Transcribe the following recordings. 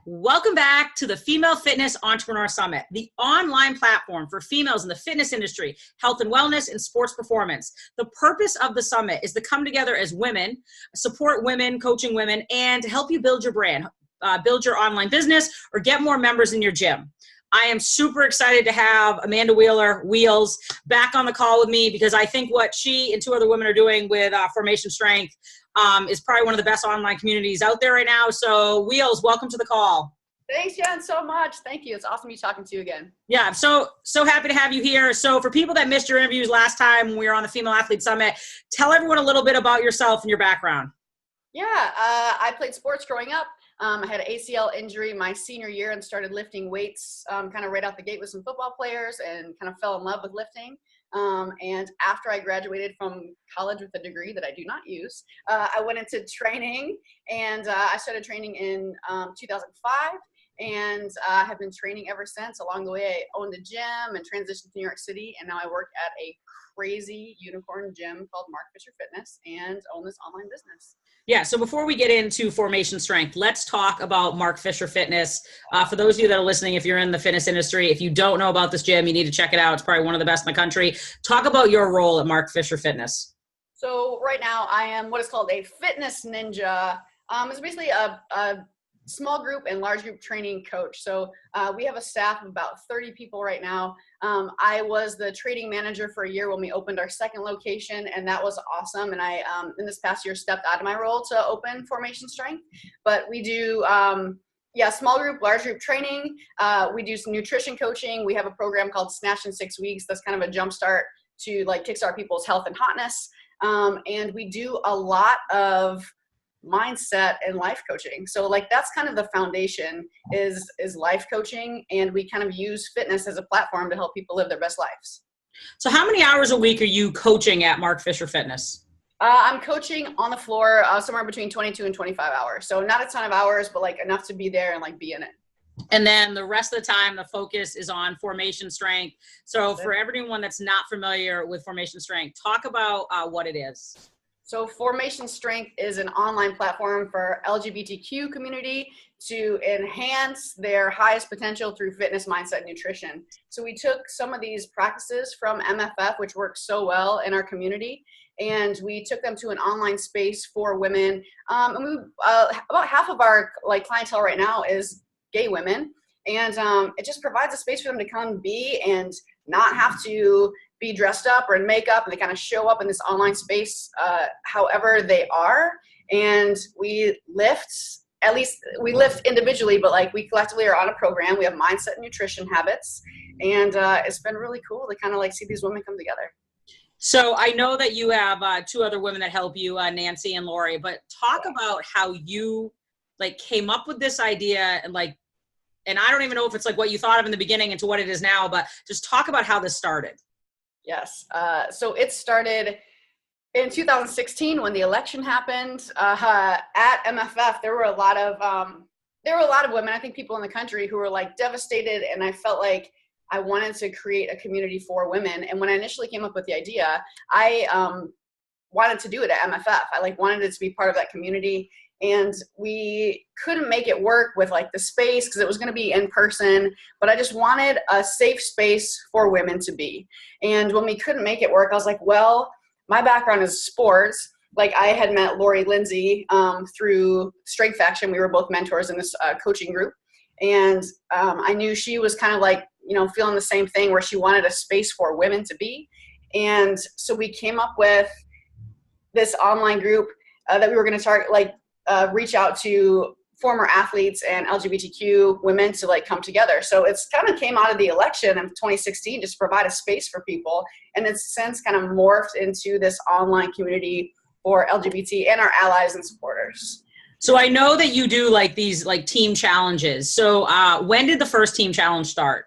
Welcome back to the Female Fitness Entrepreneur Summit, the online platform for females in the fitness industry, health and wellness, and sports performance. The purpose of the summit is to come together as women, support women, coaching women, and to help you build your brand, build your online business, or get more members in your gym. I am super excited to have Amanda Wheeler, Wheels, back on the call with me because I think what she and two other women are doing with Formation Strength is probably one of the best online communities out there right now. So Wheels, welcome to the call. Thanks, Jen, so much. Thank you. It's awesome to be talking to you again. Yeah, I'm so happy to have you here. So for people that missed your interviews last time when we were on the Female Athlete Summit, tell everyone a little bit about yourself and your background. Yeah, I played sports growing up. I had an ACL injury my senior year and started lifting weights kind of right out the gate with some football players and kind of fell in love with lifting. And after I graduated from college with a degree that I do not use, I went into training and I started training in 2005 and have been training ever since. Along the way, I owned a gym and transitioned to New York City, and now I work at a crazy unicorn gym called Mark Fisher Fitness and own this online business. Yeah, so before we get into Formation Strength, let's talk about Mark Fisher Fitness. For those of you that are listening, if you're in the fitness industry, if you don't know about this gym, you need to check it out. It's probably one of the best in the country. Talk about your role at Mark Fisher Fitness. So right now I am what is called a fitness ninja. It's basically a small group and large group training coach. So we have a staff of about 30 people right now. I was the trading manager for a year when we opened our second location, and that was awesome. And I, in this past year, stepped out of my role to open Formation Strength. But we do, small group, large group training. We do some nutrition coaching. We have a program called Snatch in 6 weeks. That's kind of a jump start to like kickstart people's health and hotness. And we do a lot of mindset and life coaching. So like that's kind of the foundation is life coaching, and we kind of use fitness as a platform to help people live their best lives. So how many hours a week are you coaching at Mark Fisher Fitness? I'm coaching on the floor somewhere between 22 and 25 hours. So not a ton of hours, but like enough to be there and like be in it. And then the rest of the time, the focus is on Formation Strength. So for everyone that's not familiar with Formation Strength, talk about what it is. So Formation Strength is an online platform for LGBTQ community to enhance their highest potential through fitness, mindset, and nutrition. So we took some of these practices from MFF, which works so well in our community, and we took them to an online space for women. And we, about half of our like clientele right now is gay women, and it just provides a space for them to come be and not have to be dressed up or in makeup, and they kind of show up in this online space however they are. And we lift, at least we lift individually, but like we collectively are on a program. We have mindset and nutrition habits, and it's been really cool to kind of like see these women come together. So I know that you have two other women that help you, Nancy and Lori, but talk about how you like came up with this idea and like, and I don't even know if it's like what you thought of in the beginning into what it is now, but just talk about how this started. Yes. So it started in 2016 when the election happened. At MFF, there were a lot of women, I think people in the country, who were like devastated, and I felt like I wanted to create a community for women. And when I initially came up with the idea, I wanted to do it at MFF. I like wanted it to be part of that community. And we couldn't make it work with like the space because it was going to be in person, but I just wanted a safe space for women to be. And when we couldn't make it work, I was like, well, my background is sports. Like I had met Lori Lindsay through Strength Action. We were both mentors in this coaching group. And I knew she was kind of like, you know, feeling the same thing where she wanted a space for women to be. And so we came up with this online group that we were going to target, like, reach out to former athletes and LGBTQ women to like come together. So it's kind of came out of the election of 2016 just to provide a space for people. And it's since kind of morphed into this online community for LGBT and our allies and supporters. So I know that you do like these like team challenges. So when did the first team challenge start?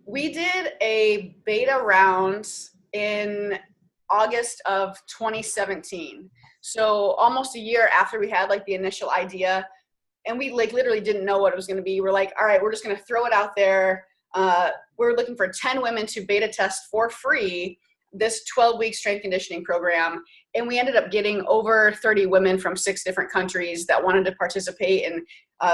We did a beta round in August of 2017. So almost a year after we had like the initial idea, and we like literally didn't know what it was going to be. We're like, all right, we're just going to throw it out there. We're looking for 10 women to beta test for free this 12-week strength conditioning program. And we ended up getting over 30 women from 6 different countries that wanted to participate. And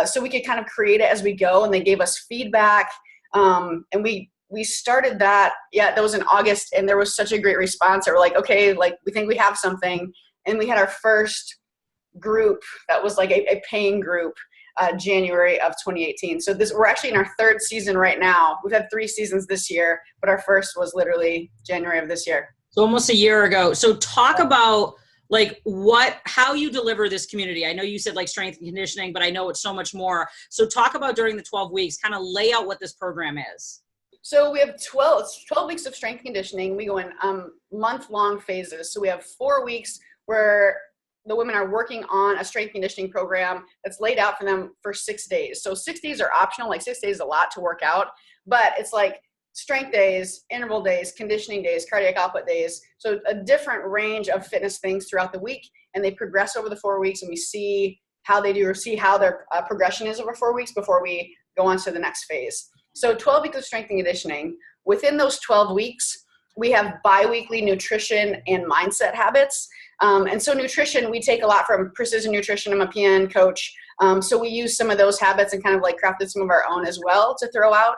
so we could kind of create it as we go, and they gave us feedback. And we started that. Yeah, that was in August, and there was such a great response. They were like, okay, like we think we have something. And we had our first group that was like a paying group January of 2018. So we're actually in our third season right now. We've had 3 seasons this year, but our first was literally January of this year. So almost a year ago. So talk about like how you deliver this community. I know you said like strength and conditioning, but I know it's so much more. So talk about during the 12 weeks, kind of lay out what this program is. So we have 12 weeks of strength conditioning. We go in month-long phases. So we have 4 weeks where the women are working on a strength conditioning program that's laid out for them for 6 days. So 6 days are optional, like 6 days is a lot to work out, but it's like strength days, interval days, conditioning days, cardiac output days. So a different range of fitness things throughout the week, and they progress over the 4 weeks, and we see how they do or see how their progression is over 4 weeks before we go on to the next phase. So 12 weeks of strength and conditioning. Within those 12 weeks, we have bi-weekly nutrition and mindset habits. And so nutrition, we take a lot from Precision Nutrition. I'm a PN coach. So we use some of those habits and kind of like crafted some of our own as well to throw out.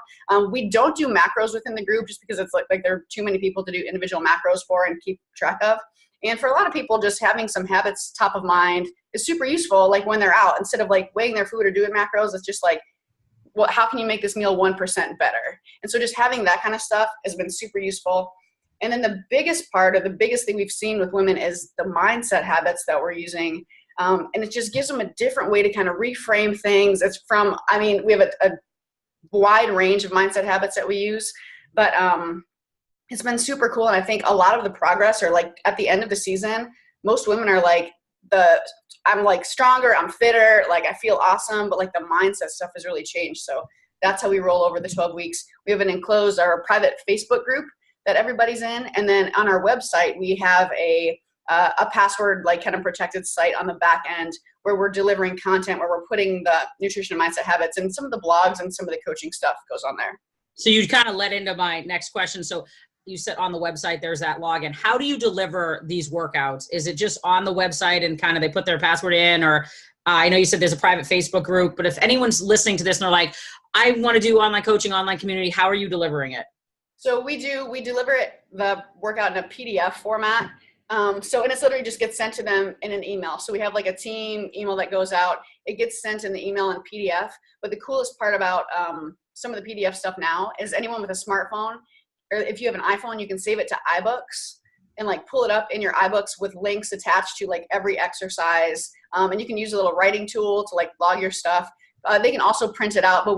We don't do macros within the group just because it's like there are too many people to do individual macros for and keep track of. And for a lot of people, just having some habits top of mind is super useful. Like when they're out, instead of like weighing their food or doing macros, it's just like, well, how can you make this meal 1% better? And so just having that kind of stuff has been super useful. And then the biggest part, or the biggest thing we've seen with women, is the mindset habits that we're using. And it just gives them a different way to kind of reframe things. It's from, I mean, we have a wide range of mindset habits that we use, but it's been super cool. And I think a lot of the progress, or like at the end of the season, most women are like, I'm like stronger, I'm fitter, like I feel awesome, but like the mindset stuff has really changed. So that's how we roll over the 12 weeks. We have an enclosed, our private Facebook group that everybody's in. And then on our website, we have a password, like kind of protected site on the back end where we're delivering content, where we're putting the nutrition and mindset habits, and some of the blogs and some of the coaching stuff goes on there. So you kind of led into my next question. So you said on the website, there's that login. How do you deliver these workouts? Is it just on the website and kind of they put their password in, or I know you said there's a private Facebook group, but if anyone's listening to this and they're like, I want to do online coaching, online community, how are you delivering it? So we deliver the workout in a PDF format. And it's literally just gets sent to them in an email. So we have like a team email that goes out. It gets sent in the email in PDF. But the coolest part about some of the PDF stuff now is anyone with a smartphone, or if you have an iPhone, you can save it to iBooks and like pull it up in your iBooks with links attached to like every exercise. And you can use a little writing tool to like log your stuff. They can also print it out, but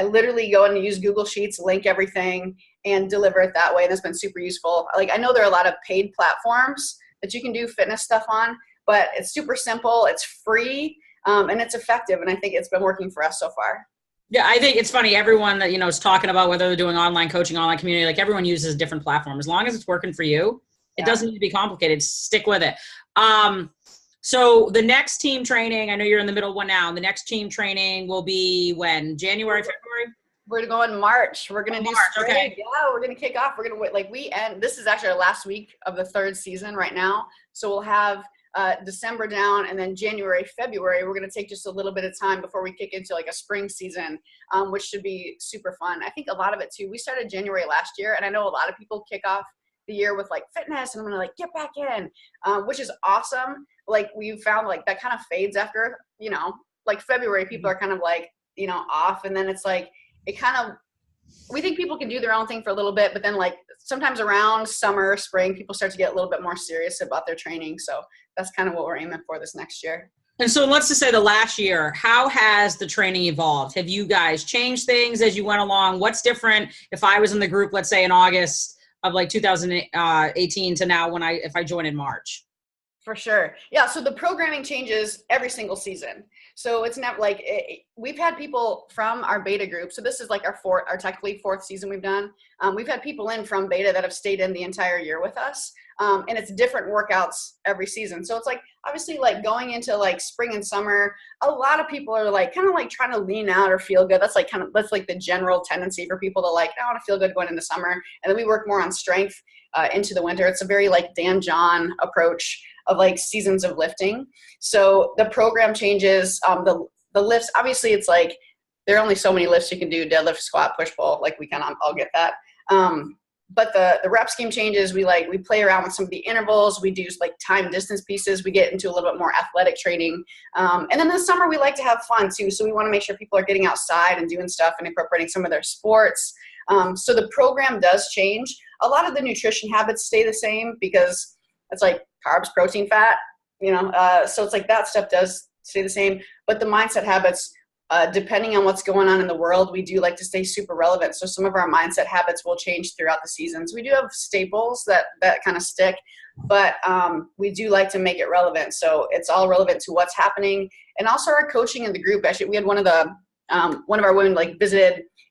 I literally go in and use Google Sheets, link everything, and deliver it that way. And that's been super useful. Like I know there are a lot of paid platforms that you can do fitness stuff on, but it's super simple, it's free, and it's effective. And I think it's been working for us so far. Yeah, I think it's funny. Everyone that, is talking about whether they're doing online coaching, online community, like everyone uses a different platform. As long as it's working for you, it doesn't need to be complicated. Stick with it. So the next team training, I know you're in the middle of one now. The next team training will be when? January, February? We're going to go in March. We're going to do spring. Okay. Yeah, we're going to kick off. We're going to this is actually our last week of the third season right now. So we'll have December down, and then January, February, we're going to take just a little bit of time before we kick into like a spring season, which should be super fun. I think a lot of it too, we started January last year, and I know a lot of people kick off the year with like fitness, and I'm going to like get back in, which is awesome. Like we've found like that kind of fades after, like February, people are kind of like, off. And then it's like, we think people can do their own thing for a little bit, but then like sometimes around summer, spring, people start to get a little bit more serious about their training. So that's kind of what we're aiming for this next year. And so let's just say the last year, how has the training evolved? Have you guys changed things as you went along? What's different if I was in the group, let's say in August of like 2018 to now if I join in March? For sure. Yeah. So the programming changes every single season. So it's not like we've had people from our beta group. So this is like our technically fourth season we've done. We've had people in from beta that have stayed in the entire year with us. And it's different workouts every season. So it's like, obviously like going into like spring and summer, a lot of people are like, kind of like trying to lean out or feel good. That's like the general tendency for people to like, I want to feel good going into summer. And then we work more on strength into the winter. It's a very like Dan John approach of like seasons of lifting. So the program changes. The the lifts, obviously it's like, there are only so many lifts you can do, deadlift, squat, push, pull, like we can all get that. But the rep scheme changes, we play around with some of the intervals, we do like time distance pieces, we get into a little bit more athletic training. And then this summer we like to have fun too. So we want to make sure people are getting outside and doing stuff and incorporating some of their sports. So the program does change. A lot of the nutrition habits stay the same because it's like carbs, protein, fat, so it's like that stuff does stay the same. But the mindset habits, depending on what's going on in the world, we do like to stay super relevant. So some of our mindset habits will change throughout the seasons. We do have staples that kind of stick, but we do like to make it relevant. So it's all relevant to what's happening. And also our coaching in the group. Actually, we had one of our women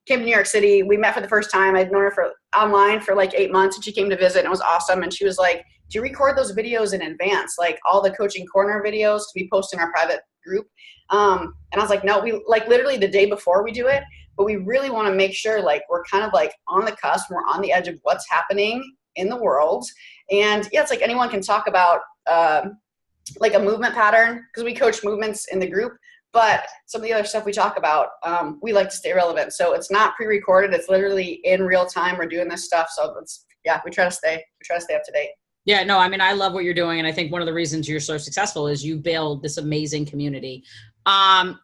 came to New York City. We met for the first time. I'd known her online for like 8 months, and she came to visit, and it was awesome. And she was like, do you record those videos in advance? Like all the coaching corner videos to be posted in our private group? And I was like, no, we like literally the day before we do it, but we really want to make sure like we're kind of like on the cusp, we're on the edge of what's happening in the world. And yeah, it's like anyone can talk about like a movement pattern because we coach movements in the group, but some of the other stuff we talk about, we like to stay relevant. So it's not pre-recorded. It's literally in real time. We're doing this stuff. So we try to stay up to date. Yeah, no, I mean, I love what you're doing. And I think one of the reasons you're so successful is you build this amazing community.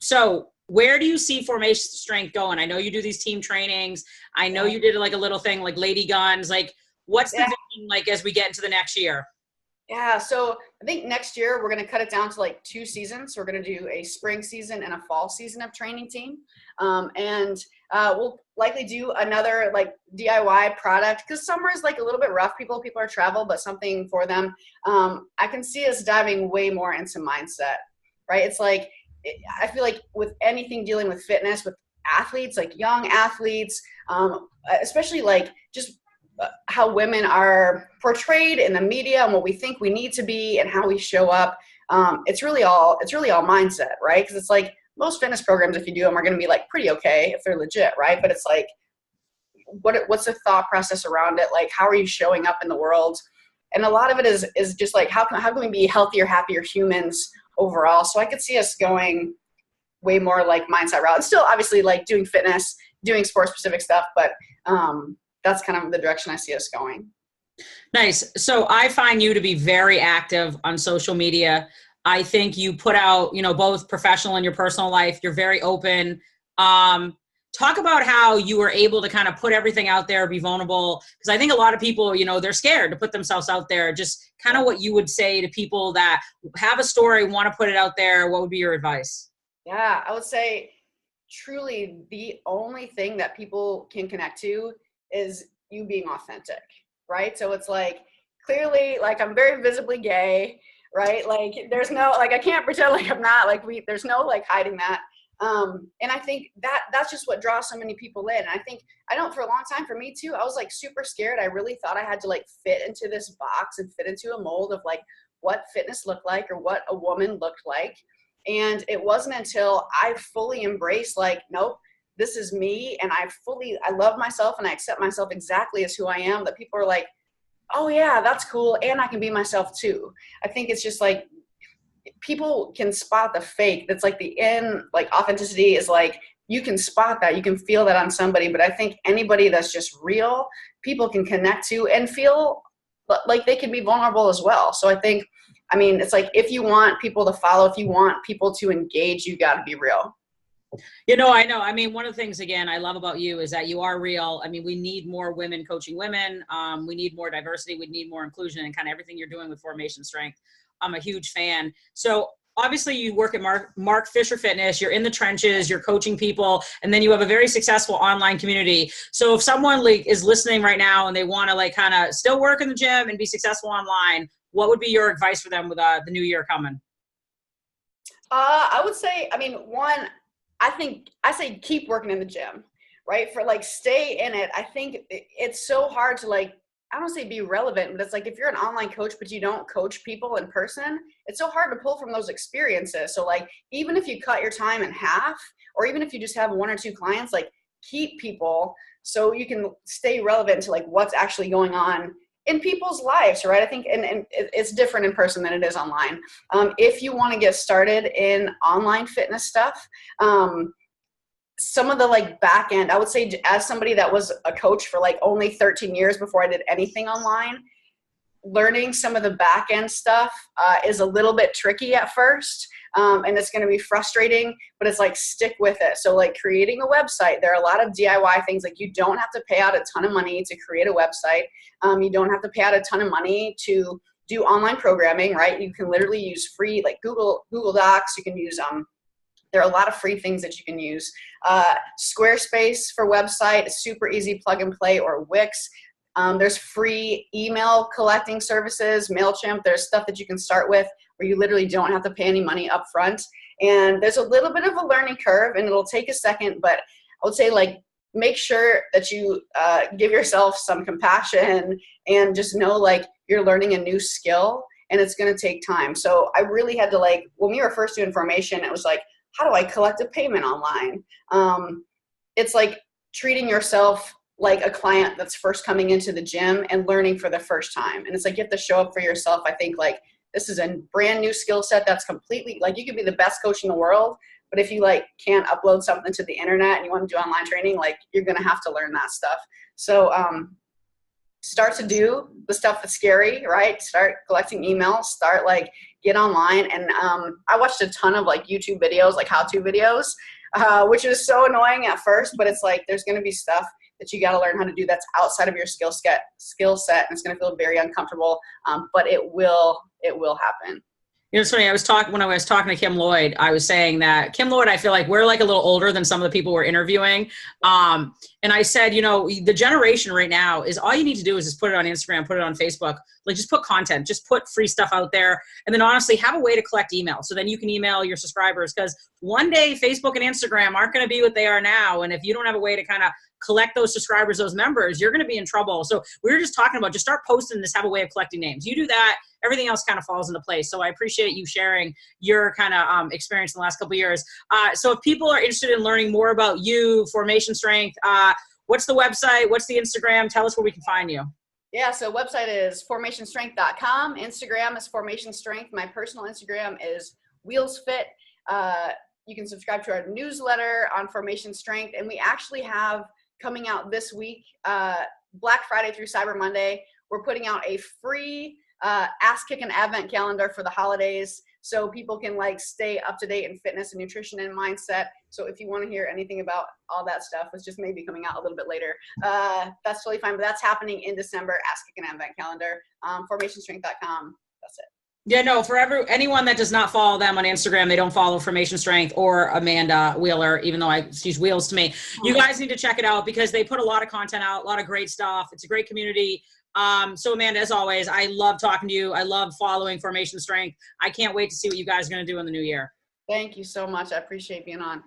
So where do you see Formation Strength going? I know you do these team trainings. I know you did like a little thing like Lady Guns. Like what's the vision like as we get into the next year? Yeah, so I think next year we're going to cut it down to like 2 seasons. So we're going to do a spring season and a fall season of training team. We'll likely do another like DIY product because summer is like a little bit rough. People are travel, but something for them. I can see us diving way more into mindset, right? It's like, I feel like with anything dealing with fitness, with athletes, like young athletes, especially like just how women are portrayed in the media and what we think we need to be and how we show up. It's really all mindset, right? Because it's like most fitness programs, if you do them, are going to be like pretty okay if they're legit, right? But it's like, what's the thought process around it? Like, how are you showing up in the world? And a lot of it is just like, how can we be healthier, happier humans overall? So I could see us going way more like mindset route. It's still obviously like doing fitness, doing sport specific stuff, but that's kind of the direction I see us going. Nice. So I find you to be very active on social media. I think you put out, both professional and your personal life. You're very open. Talk about how you were able to kind of put everything out there, be vulnerable. Because I think a lot of people, they're scared to put themselves out there. Just kind of what you would say to people that have a story, want to put it out there. What would be your advice? Yeah, I would say truly the only thing that people can connect to is you being authentic, right? So it's like, clearly, like I'm very visibly gay, right? Like there's no, like I can't pretend like I'm not, like there's no like hiding that. And I think that's just what draws so many people in. And I know for a long time for me too, I was like super scared. I really thought I had to like fit into this box and fit into a mold of like what fitness looked like or what a woman looked like. And it wasn't until I fully embraced like, nope, this is me. And I love myself and I accept myself exactly as who I am, that people are like, oh yeah, that's cool. And I can be myself too. I think it's just like, people can spot the fake. That's like like authenticity is like, you can spot that, you can feel that on somebody. But I think anybody that's just real, people can connect to and feel like they can be vulnerable as well. So it's like, if you want people to follow, if you want people to engage, you got to be real. I know. I mean, one of the things, again, I love about you is that you are real. I mean, we need more women coaching women. We need more diversity. We need more inclusion, and kind of everything you're doing with Formation Strength. I'm a huge fan. So obviously you work at Mark Fisher Fitness. You're in the trenches, you're coaching people, and then you have a very successful online community. So if someone like is listening right now and they want to like kind of still work in the gym and be successful online, what would be your advice for them with the new year coming? I would say, one, I say keep working in the gym, right? For like stay in it. I think it's so hard to like, I don't say be relevant, but it's like if you're an online coach but you don't coach people in person, it's so hard to pull from those experiences. So like even if you cut your time in half, or even if you just have 1 or 2 clients, like keep people so you can stay relevant to like what's actually going on in people's lives, right? I think, and it's different in person than it is online. If you want to get started in online fitness stuff, some of the like back end, I would say, as somebody that was a coach for like only 13 years before I did anything online, learning some of the back end stuff is a little bit tricky at first. And it's going to be frustrating, but it's like, stick with it. So like creating a website, there are a lot of DIY things. Like you don't have to pay out a ton of money to create a website. You don't have to pay out a ton of money to do online programming, right? You can literally use free, like Google Docs. You can use, there are a lot of free things that you can use. Squarespace for website, super easy plug and play, or Wix. There's free email collecting services, MailChimp. There's stuff that you can start with where you literally don't have to pay any money up front. And there's a little bit of a learning curve, and it'll take a second, but I would say like make sure that you give yourself some compassion and just know like you're learning a new skill and it's going to take time. So I really had to, like, when we were first doing formation, it was like, how do I collect a payment online? It's like treating yourself like a client that's first coming into the gym and learning for the first time. And it's like, you have to show up for yourself. I think like this is a brand new skill set that's completely, like, you could be the best coach in the world, but if you like can't upload something to the internet and you want to do online training, like you're going to have to learn that stuff. So start to do the stuff that's scary, right? Start collecting emails, start like get online. And I watched a ton of like YouTube videos, like how-to videos, which is so annoying at first, but it's like, there's going to be stuff that you got to learn how to do that's outside of your skill set, and it's going to feel very uncomfortable, but it will happen. You know, it's funny. When I was talking to Kim Lloyd, I was saying that Kim Lloyd, I feel like we're like a little older than some of the people we're interviewing. And I said, you know, the generation right now is all you need to do is just put it on Instagram, put it on Facebook, like just put content, just put free stuff out there. And then honestly, have a way to collect email. So then you can email your subscribers, because one day Facebook and Instagram aren't going to be what they are now. And if you don't have a way to kind of collect those subscribers, those members, you're going to be in trouble. So we were just talking about, just start posting this, have a way of collecting names. You do that, everything else kind of falls into place. So I appreciate you sharing your kind of experience in the last couple of years. So if people are interested in learning more about you, Formation Strength, what's the website? What's the Instagram? Tell us where we can find you. Yeah, so website is formationstrength.com. Instagram is Formation Strength. My personal Instagram is WheelsFit. You can subscribe to our newsletter on Formation Strength. And we actually have coming out this week, Black Friday through Cyber Monday, we're putting out a free Ass Kicking Advent calendar for the holidays, so people can like stay up to date in fitness and nutrition and mindset. So if you want to hear anything about all that stuff, it's just maybe coming out a little bit later. That's totally fine, but that's happening in December. Ass Kicking Advent calendar, formationstrength.com. That's it. Yeah, no, for anyone that does not follow them on Instagram, they don't follow Formation Strength or Amanda Wheeler, even though she's Wheels to me. You guys need to check it out because they put a lot of content out, a lot of great stuff. It's a great community. So Amanda, as always, I love talking to you. I love following Formation Strength. I can't wait to see what you guys are going to do in the new year. Thank you so much. I appreciate being on.